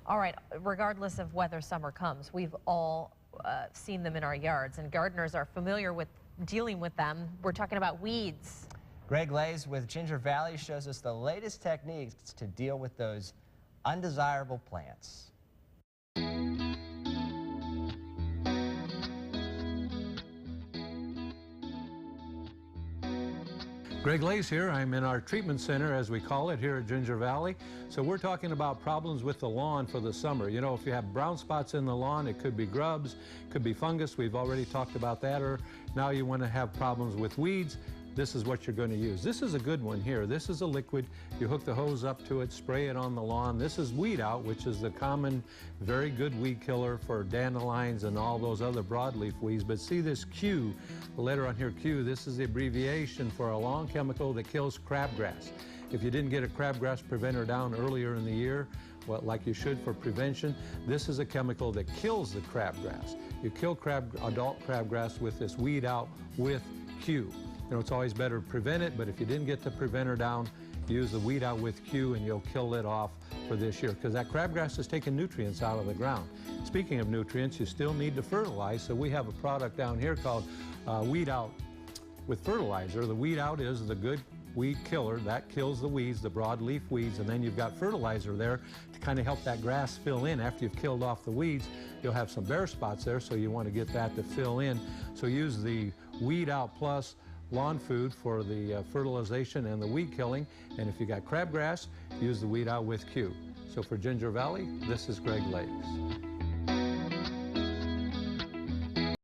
All right, regardless of whether summer comes, we've all seen them in our yards, and gardeners are familiar with dealing with them. We're talking about weeds. Greg Leyes with Ginger Valley shows us the latest techniques to deal with those undesirable plants. Greg Leyes here. I'm in our treatment center, as we call it, here at Ginger Valley. So we're talking about problems with the lawn for the summer. You know, if you have brown spots in the lawn, it could be grubs, could be fungus. We've already talked about that. Or now you want to have problems with weeds. This is what you're going to use. This is a good one here. This is a liquid. You hook the hose up to it, spray it on the lawn. This is Weed Out, which is the common, very good weed killer for dandelions and all those other broadleaf weeds. But see this Q, the letter on here, Q, this is the abbreviation for a long chemical that kills crabgrass. If you didn't get a crabgrass preventer down earlier in the year, well, like you should for prevention, this is a chemical that kills the crabgrass. You kill adult crabgrass with this Weed Out with Q. You know, it's always better to prevent it, but if you didn't get the preventer down, use the Weed Out with Q and you'll kill it off for this year, because that crabgrass is taking nutrients out of the ground. Speaking of nutrients, you still need to fertilize, so we have a product down here called Weed Out with fertilizer. The Weed Out is the good weed killer that kills the weeds, the broadleaf weeds, and then you've got fertilizer there to kind of help that grass fill in. After you've killed off the weeds, you'll have some bare spots there, so you want to get that to fill in. So use the Weed Out Plus lawn food for the fertilization and the weed killing. And if you got crabgrass, use the Weed Out with Q. So for Ginger Valley, this is Greg Leyes.